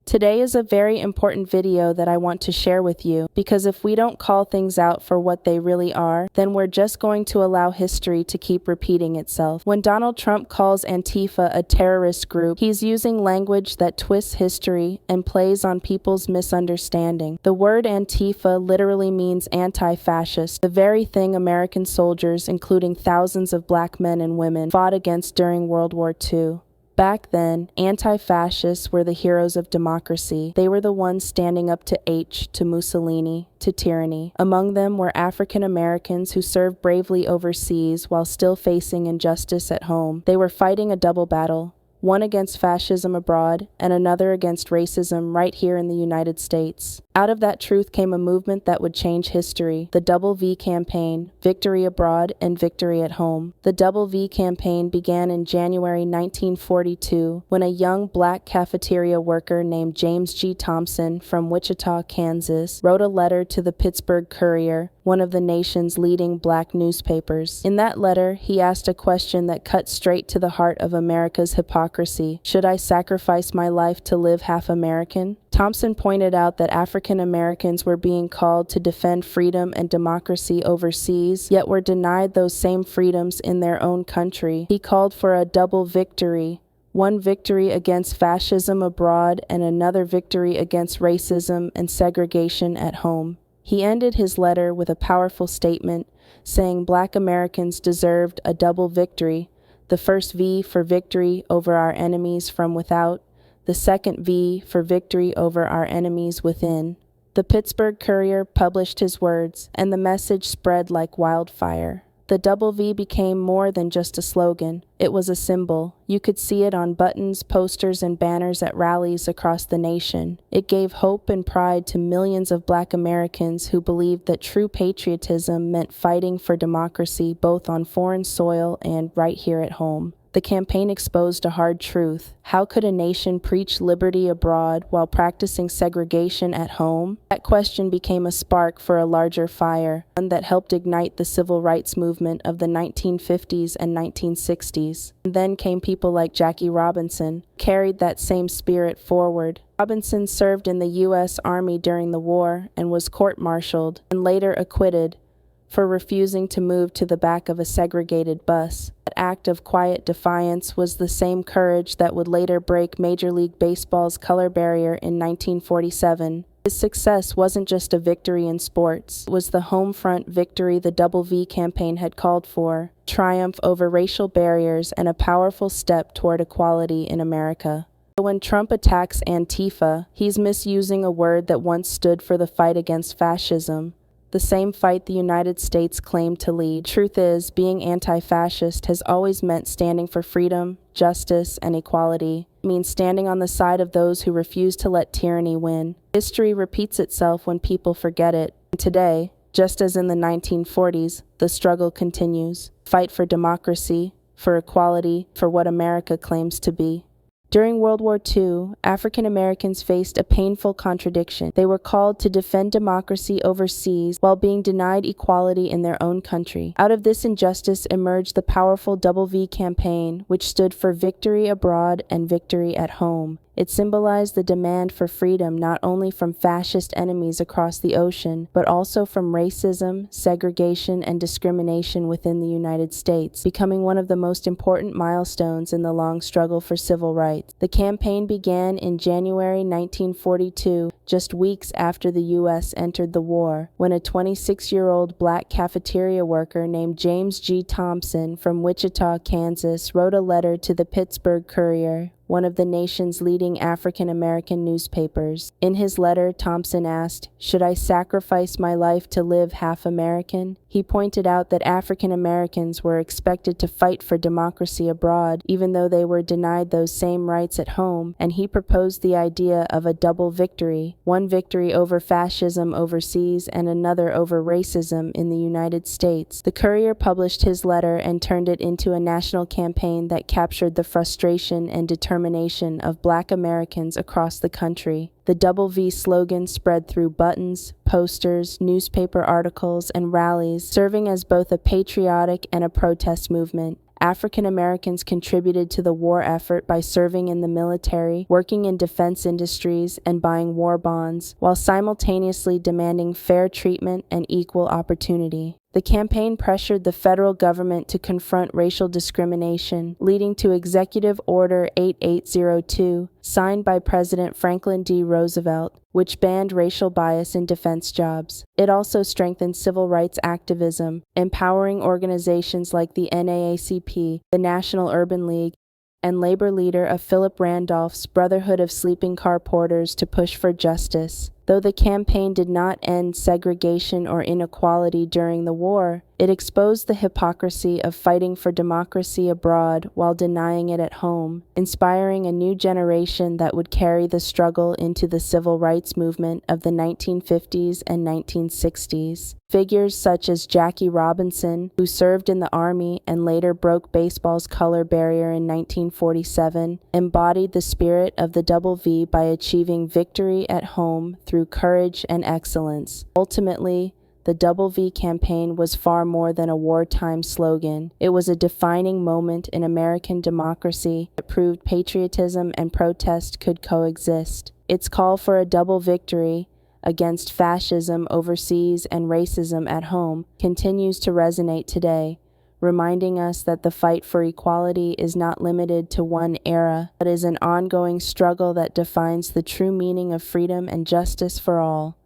Today is a very important video that I want to share with you, because if we don't call things out for what they really are, then we're just going to allow history to keep repeating itself. When Donald Trump calls Antifa a terrorist group, he's using language that twists history and plays on people's misunderstanding. The word Antifa literally means anti-fascist, the very thing American soldiers, including thousands of black men and women, fought against during World War II. Back then, anti-fascists were the heroes of democracy. They were the ones standing up to Mussolini, to tyranny. Among them were African Americans who served bravely overseas while still facing injustice at home. They were fighting a double battle, one against fascism abroad and another against racism right here in the United States. Out of that truth came a movement that would change history, the WWII campaign, Victory Abroad and Victory at Home. The WWII campaign began in January 1942 when a young black cafeteria worker named James G. Thompson from Wichita, Kansas, wrote a letter to the Pittsburgh Courier, one of the nation's leading black newspapers. In that letter, he asked a question that cut straight to the heart of America's hypocrisy. Should I sacrifice my life to live half American? Thompson pointed out that African Americans were being called to defend freedom and democracy overseas, yet were denied those same freedoms in their own country. He called for a double victory. One victory against fascism abroad and another victory against racism and segregation at home. He ended his letter with a powerful statement, saying Black Americans deserved a double victory, the first V for victory over our enemies from without, the second V for victory over our enemies within. The Pittsburgh Courier published his words, and the message spread like wildfire. The WWII became more than just a slogan. It was a symbol. You could see it on buttons, posters, and banners at rallies across the nation. It gave hope and pride to millions of Black Americans who believed that true patriotism meant fighting for democracy both on foreign soil and right here at home. The campaign exposed a hard truth. How could a nation preach liberty abroad while practicing segregation at home? That question became a spark for a larger fire, one that helped ignite the civil rights movement of the 1950s and 1960s. And then came people like Jackie Robinson, carried that same spirit forward. Robinson served in the U.S. Army during the war and was court-martialed and later acquitted for refusing to move to the back of a segregated bus. That act of quiet defiance was the same courage that would later break Major League Baseball's color barrier in 1947. His success wasn't just a victory in sports. It was the home front victory the WWII campaign had called for, triumph over racial barriers and a powerful step toward equality in America. When Trump attacks Antifa, he's misusing a word that once stood for the fight against fascism, the same fight the United States claimed to lead. Truth is, being anti-fascist has always meant standing for freedom, justice, and equality. It means standing on the side of those who refuse to let tyranny win. History repeats itself when people forget it. And today, just as in the 1940s, the struggle continues. Fight for democracy, for equality, for what America claims to be. During World War II, African Americans faced a painful contradiction. They were called to defend democracy overseas while being denied equality in their own country. Out of this injustice emerged the powerful WWII campaign, which stood for Victory Abroad and Victory at Home. It symbolized the demand for freedom not only from fascist enemies across the ocean, but also from racism, segregation, and discrimination within the United States, becoming one of the most important milestones in the long struggle for civil rights. The campaign began in January 1942, just weeks after the U.S. entered the war, when a 26-year-old black cafeteria worker named James G. Thompson from Wichita, Kansas, wrote a letter to the Pittsburgh Courier, one of the nation's leading African American newspapers. In his letter, Thompson asked, "Should I sacrifice my life to live half American?" He pointed out that African Americans were expected to fight for democracy abroad, even though they were denied those same rights at home, and he proposed the idea of a double victory, one victory over fascism overseas and another over racism in the United States. The Courier published his letter and turned it into a national campaign that captured the frustration and determination of Black Americans across the country. The WWII slogan spread through buttons, posters, newspaper articles, and rallies, serving as both a patriotic and a protest movement. African Americans contributed to the war effort by serving in the military, working in defense industries, and buying war bonds, while simultaneously demanding fair treatment and equal opportunity. The campaign pressured the federal government to confront racial discrimination, leading to Executive Order 8802, signed by President Franklin D. Roosevelt, which banned racial bias in defense jobs. It also strengthened civil rights activism, empowering organizations like the NAACP, the National Urban League, and labor leader of Philip Randolph's Brotherhood of Sleeping Car Porters to push for justice. Though the campaign did not end segregation or inequality during the war, it exposed the hypocrisy of fighting for democracy abroad while denying it at home, inspiring a new generation that would carry the struggle into the civil rights movement of the 1950s and 1960s. Figures such as Jackie Robinson, who served in the Army and later broke baseball's color barrier in 1947, embodied the spirit of the Double V by achieving victory at home through courage and excellence. Ultimately, the Double V campaign was far more than a wartime slogan. It was a defining moment in American democracy that proved patriotism and protest could coexist. Its call for a double victory against fascism overseas and racism at home continues to resonate today, reminding us that the fight for equality is not limited to one era, but is an ongoing struggle that defines the true meaning of freedom and justice for all.